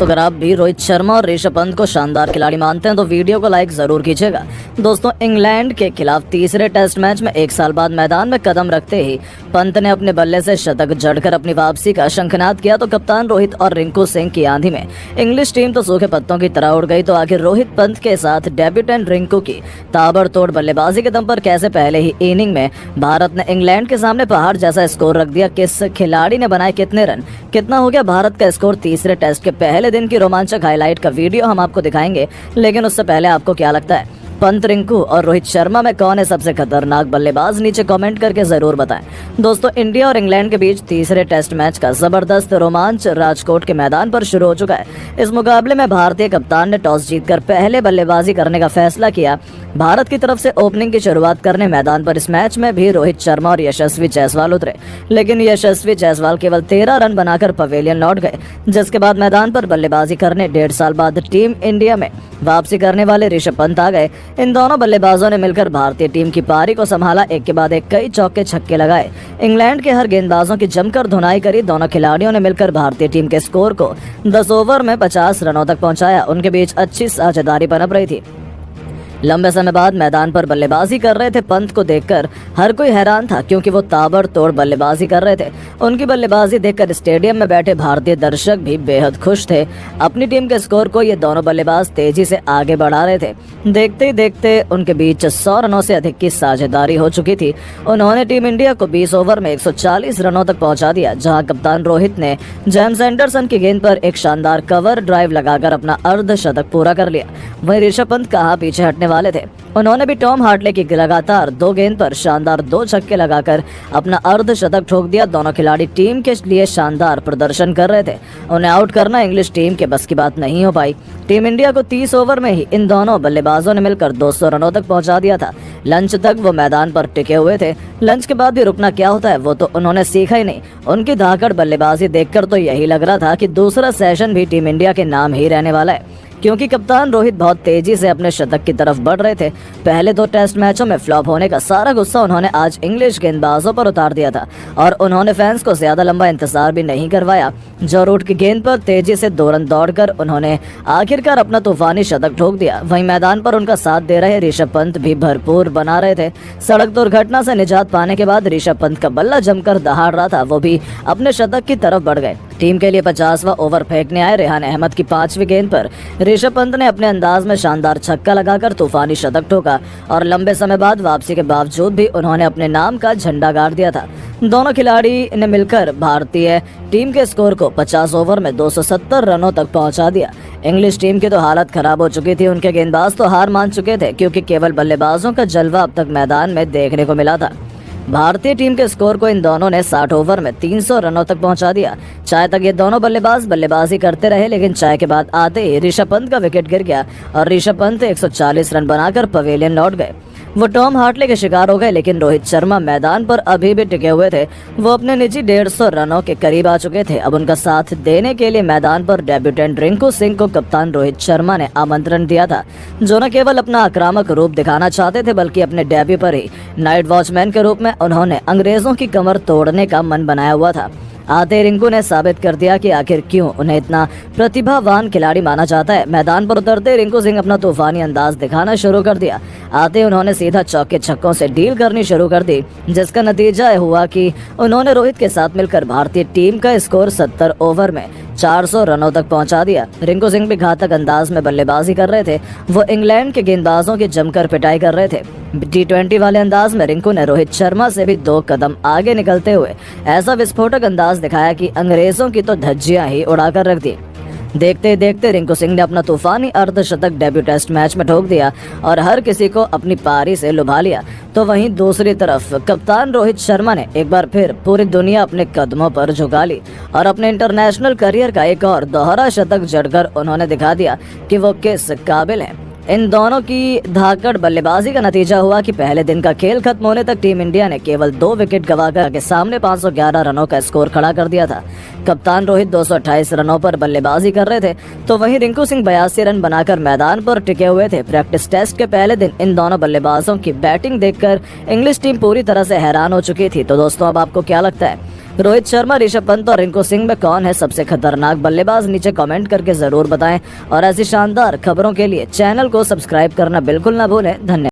दोस्तों अगर आप भी रोहित शर्मा और ऋषभ पंत को शानदार खिलाड़ी मानते हैं तो वीडियो को लाइक जरूर कीजिएगा। दोस्तों इंग्लैंड के खिलाफ तीसरे टेस्ट मैच में 1 साल बाद मैदान में कदम रखते ही पंत ने अपने बल्ले से शतक जड़कर अपनी वापसी का शंखनाद किया तो कप्तान रोहित और रिंकू सिंह की आंधी में इंग्लिश टीम तो सूखे पत्तों की तरह उड़ गई। तो आखिर रोहित पंत के साथ डेब्यूटेंट रिंकू की ताबड़तोड़ बल्लेबाजी के दम पर कैसे पहले ही इनिंग में भारत ने इंग्लैंड के सामने पहाड़ जैसा स्कोर रख दिया, किस खिलाड़ी ने बनाए कितने रन, कितना हो गया भारत का स्कोर, तीसरे टेस्ट के पहले दिन की रोमांचक हाईलाइट का वीडियो हम आपको दिखाएंगे। लेकिन उससे पहले आपको क्या लगता है पंत, रिंकू और रोहित शर्मा में कौन है सबसे खतरनाक बल्लेबाज, नीचे कमेंट करके जरूर बताएं। दोस्तों इंडिया और इंग्लैंड के बीच तीसरे टेस्ट मैच का जबरदस्त रोमांच राजकोट के मैदान पर शुरू हो चुका है। इस मुकाबले में भारतीय कप्तान ने टॉस जीतकर पहले बल्लेबाजी करने का फैसला किया। भारत की तरफ से ओपनिंग की शुरुआत करने मैदान पर इस मैच में भी रोहित शर्मा और यशस्वी जायसवाल उतरे, लेकिन यशस्वी जायसवाल केवल 13 रन बनाकर पवेलियन लौट गए। जिसके बाद मैदान पर बल्लेबाजी करने 1.5 साल बाद टीम इंडिया में वापसी करने वाले ऋषभ पंत आ गए। इन दोनों बल्लेबाजों ने मिलकर भारतीय टीम की पारी को संभाला, एक के बाद एक कई चौके छक्के लगाए। इंग्लैंड के हर गेंदबाजों की जमकर धुनाई करी। दोनों खिलाड़ियों ने मिलकर भारतीय टीम के स्कोर को 10 ओवर में 50 रनों तक पहुंचाया। उनके बीच अच्छी साझेदारी पनप रही थी। लंबे समय बाद मैदान पर बल्लेबाजी कर रहे थे पंत को देखकर हर कोई हैरान था, क्योंकि वो ताबड़तोड़ बल्लेबाजी कर रहे थे। उनकी बल्लेबाजी देखकर स्टेडियम में बैठे भारतीय दर्शक भी बेहद खुश थे। अपनी टीम के स्कोर को ये दोनों बल्लेबाज तेजी से आगे बढ़ा रहे थे। देखते ही देखते उनके बीच 100 रनों से अधिक की साझेदारी हो चुकी थी। उन्होंने टीम इंडिया को 20 ओवर में 140 रनों तक पहुंचा दिया, जहां कप्तान रोहित ने जेम्स एंडरसन की गेंद पर एक शानदार कवर ड्राइव लगाकर अपना अर्धशतक पूरा कर लिया। वहीं ऋषभ पंत कहां पीछे हटने वाले थे, उन्होंने भी टॉम हार्टले की लगातार 2 गेंद पर शानदार 2 छक्के लगाकर अपना अर्धशतक ठोक दिया। दोनों खिलाड़ी टीम के लिए शानदार प्रदर्शन कर रहे थे। उन्हें आउट करना इंग्लिश टीम के बस की बात नहीं हो पाई। टीम इंडिया को 30 ओवर में ही इन दोनों बल्लेबाजों ने मिलकर 200 रनों तक पहुंचा दिया था। लंच तक वो मैदान पर टिके हुए थे। लंच के बाद भी रुकना क्या होता है वो तो उन्होंने सीखा ही नहीं। उनकी धाकड़ बल्लेबाजी देखकर तो यही लग रहा था कि दूसरा सेशन भी टीम इंडिया के नाम ही रहने वाला है, क्योंकि कप्तान रोहित बहुत तेजी से अपने शतक की तरफ बढ़ रहे थे। पहले 2 टेस्ट मैचों में फ्लॉप होने का सारा गुस्सा उन्होंने आज इंग्लिश गेंदबाजों पर उतार दिया था और उन्होंने फैंस को ज्यादा लंबा इंतजार भी नहीं करवाया। जो रूट की गेंद पर तेजी से 2 रन दौड़कर उन्होंने आखिरकार अपना तूफानी शतक ठोक दिया। वहीं मैदान पर उनका साथ दे रहे ऋषभ पंत भी भरपूर बना रहे थे। सड़क दुर्घटना से निजात पाने के बाद ऋषभ पंत का बल्ला जमकर दहाड़ रहा था, वो भी अपने शतक की तरफ बढ़ गए। टीम के लिए 50वां ओवर फेंकने आए रेहान अहमद की 5वीं गेंद पर ऋषभ पंत ने अपने अंदाज में शानदार छक्का लगाकर तूफानी शतक ठोका और लंबे समय बाद वापसी के बावजूद भी उन्होंने अपने नाम का झंडा गाड़ दिया था। दोनों खिलाड़ी ने मिलकर भारतीय टीम के स्कोर को 50 ओवर में 270 रनों तक पहुंचा दिया। इंग्लिश टीम की तो हालत खराब हो चुकी थी, उनके गेंदबाज तो हार मान चुके थे, क्योंकि केवल बल्लेबाजों का जलवा अब तक मैदान में देखने को मिला था। भारतीय टीम के स्कोर को इन दोनों ने 60 ओवर में 300 रनों तक पहुंचा दिया। चाय तक ये दोनों बल्लेबाज बल्लेबाजी करते रहे, लेकिन चाय के बाद आते ही ऋषभ पंत का विकेट गिर गया और ऋषभ पंत 140 रन बनाकर पवेलियन लौट गए। वो टॉम हार्टले के शिकार हो गए, लेकिन रोहित शर्मा मैदान पर अभी भी टिके हुए थे। वो अपने निजी 150 रनों के करीब आ चुके थे। अब उनका साथ देने के लिए मैदान पर डेब्यूटेंट रिंकू सिंह को कप्तान रोहित शर्मा ने आमंत्रण दिया था, जो न केवल अपना आक्रामक रूप दिखाना चाहते थे, बल्कि अपने डेब्यू पर ही नाइट वॉचमैन के रूप में उन्होंने अंग्रेजों की कमर तोड़ने का मन बनाया हुआ था। आते रिंकू ने साबित कर दिया कि आखिर क्यों उन्हें इतना प्रतिभावान खिलाड़ी माना जाता है। मैदान पर उतरते रिंकू सिंह अपना तूफानी अंदाज दिखाना शुरू कर दिया। आते उन्होंने सीधा चौके छक्कों से डील करनी शुरू कर दी, जिसका नतीजा हुआ कि उन्होंने रोहित के साथ मिलकर भारतीय टीम का स्कोर 70 ओवर में 400 रनों तक पहुंचा दिया। रिंकू सिंह भी घातक अंदाज में बल्लेबाजी कर रहे थे। वो इंग्लैंड के गेंदबाजों की जमकर पिटाई कर रहे थे। T20 वाले अंदाज में रिंकू ने रोहित शर्मा से भी 2 कदम आगे निकलते हुए ऐसा विस्फोटक अंदाज दिखाया कि अंग्रेजों की तो धज्जियां ही उड़ाकर रख दी। देखते देखते रिंकू सिंह ने अपना तूफानी अर्धशतक डेब्यू टेस्ट मैच में ठोक दिया और हर किसी को अपनी पारी से लुभा लिया। तो वहीं दूसरी तरफ कप्तान रोहित शर्मा ने एक बार फिर पूरी दुनिया अपने कदमों पर झुका ली और अपने इंटरनेशनल करियर का एक और दोहरा शतक जड़कर उन्होंने दिखा दिया कि वो किस काबिल है। इन दोनों की धाकड़ बल्लेबाजी का नतीजा हुआ कि पहले दिन का खेल खत्म होने तक टीम इंडिया ने केवल 2 विकेट गंवाकर के सामने 511 रनों का स्कोर खड़ा कर दिया था। कप्तान रोहित 228 रनों पर बल्लेबाजी कर रहे थे, तो वहीं रिंकू सिंह 82 रन बनाकर मैदान पर टिके हुए थे। प्रैक्टिस टेस्ट के पहले दिन इन दोनों बल्लेबाजों की बैटिंग देखकर इंग्लिश टीम पूरी तरह से हैरान हो चुकी थी। तो दोस्तों अब आपको क्या लगता है, रोहित शर्मा, ऋषभ पंत और रिंकू सिंह में कौन है सबसे खतरनाक बल्लेबाज, नीचे कमेंट करके जरूर बताएं। और ऐसी शानदार खबरों के लिए चैनल को सब्सक्राइब करना बिल्कुल ना भूलें। धन्यवाद।